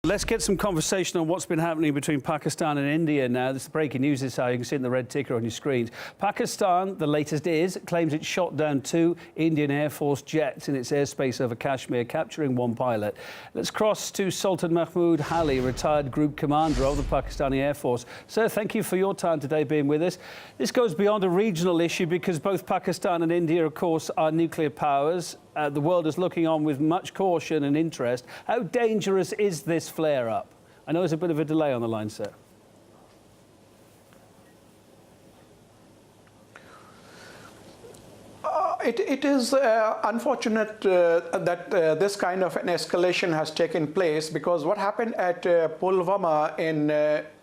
Let's get some conversation on what's been happening between Pakistan and India now. This is breaking news this hour. You can see it in the red ticker on your screens. Pakistan, the latest is, claims it shot down 2 Indian Air Force jets in its airspace over Kashmir, capturing 1 pilot. Let's cross to Sultan Mehmood Hali, retired Group Commander of the Pakistani Air Force. Sir, thank you for your time today being with us. This goes beyond a regional issue because both Pakistan and India, of course, are nuclear powers. The world is looking on with much caution and interest. How dangerous is this flare-up? I know there's a bit of a delay on the line, sir. It is unfortunate that this kind of an escalation has taken place, because what happened at Pulwama in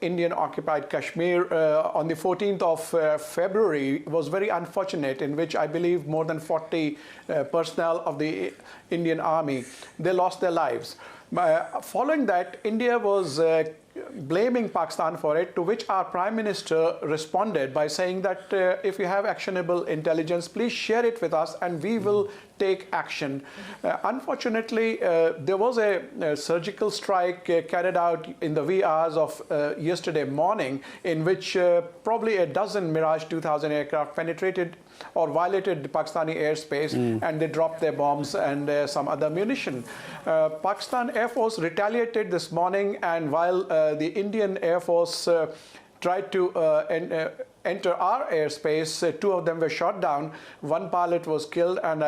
Indian-occupied Kashmir on the 14th of February was very unfortunate, in which I believe more than 40 personnel of the Indian Army, they lost their lives. Following that, India was blaming Pakistan for it, to which our Prime Minister responded by saying that if you have actionable intelligence, please share it with us and we will take action. Unfortunately, there was a surgical strike carried out in the wee hours of yesterday morning, in which probably a dozen Mirage 2000 aircraft penetrated or violated the Pakistani airspace, and they dropped their bombs and some other munition. Pakistan Air Force retaliated this morning, and while the Indian Air Force tried to enter our airspace, 2 of them were shot down, 1 pilot was killed, and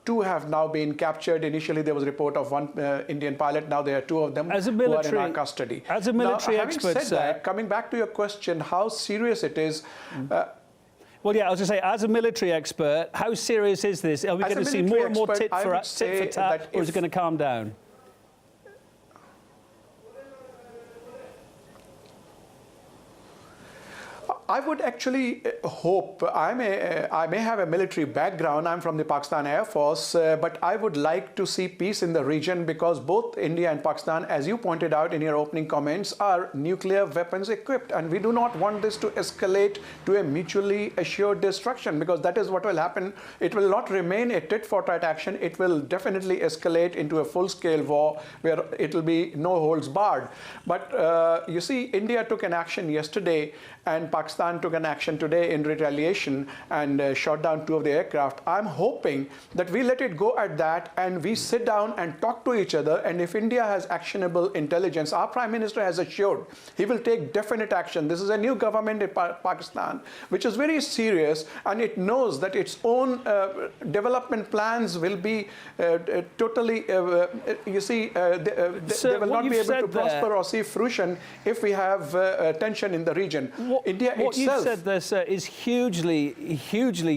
2 have now been captured. Initially there was a report of 1 Indian pilot, now there are 2 of them who are in our custody. As a military expert, having said that, coming back to your question, how serious it is, well, yeah, I was going to say, as a military expert, how serious is this? Are we going to see more and more tit for tat, or is it going to calm down? I would actually hope, I may have a military background, I'm from the Pakistan Air Force, but I would like to see peace in the region, because both India and Pakistan, as you pointed out in your opening comments, are nuclear weapons equipped, and we do not want this to escalate to a mutually assured destruction, because that is what will happen. It will not remain a tit-for-tat action, it will definitely escalate into a full-scale war where it will be no holds barred. But you see, India took an action yesterday, and Pakistan took an action today in retaliation and shot down 2 of the aircraft. I'm hoping that we let it go at that, and we sit down and talk to each other, and if India has actionable intelligence, our Prime Minister has assured he will take definite action. This is a new government in Pakistan which is very serious, and it knows that its own development plans will be totally, you see, they will not be able to prosper or see fruition if we have tension in the region. What you've said there, sir, is hugely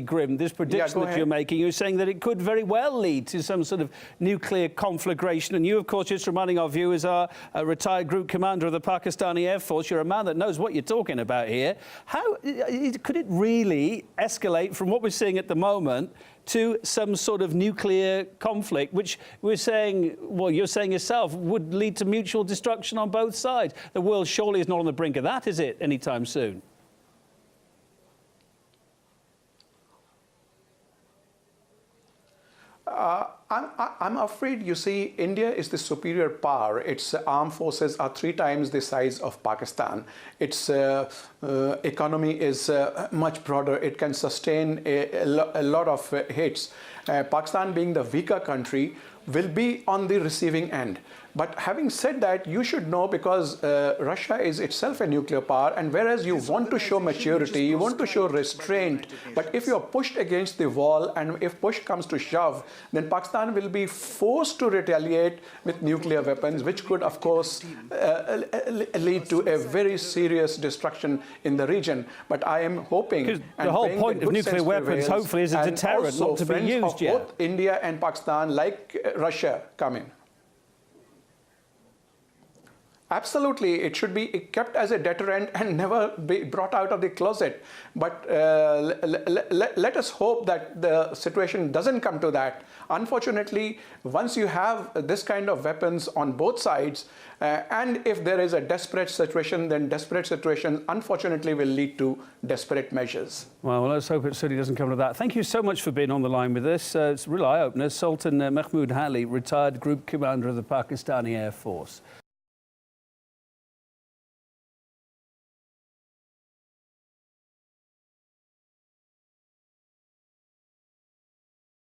grim, this prediction that you're making. You're saying that it could very well lead to some sort of nuclear conflagration. And you, of course, just reminding our viewers, are a retired Group Commander of the Pakistani Air Force. You're a man that knows what you're talking about here. How could it really escalate from what we're seeing at the moment to some sort of nuclear conflict, which we're saying, well, you're saying yourself, would lead to mutual destruction on both sides? The world surely is not on the brink of that, is it, anytime soon? I'm afraid, you see, India is the superior power. Its armed forces are 3 times the size of Pakistan. Its economy is much broader. It can sustain a lot of hits. Pakistan, being the weaker country, will be on the receiving end. But having said that, you should know, because Russia is itself a nuclear power, and whereas you want to show maturity, you want to show restraint, but if you're pushed against the wall and if push comes to shove, then Pakistan will be forced to retaliate with nuclear weapons, which could, of course, lead to a very serious destruction in the region. But I am hoping, because the whole point of nuclear weapons, hopefully, is a deterrent, not to be used yet. Both India and Pakistan, like Russia, come in. Absolutely, it should be kept as a deterrent and never be brought out of the closet. But let us hope that the situation doesn't come to that. Unfortunately, once you have this kind of weapons on both sides, and if there is a desperate situation, then desperate situation, unfortunately, will lead to desperate measures. Well, let's hope it certainly doesn't come to that. Thank you so much for being on the line with us. It's a real eye-opener. Sultan Mehmood Hali, retired Group Commander of the Pakistani Air Force.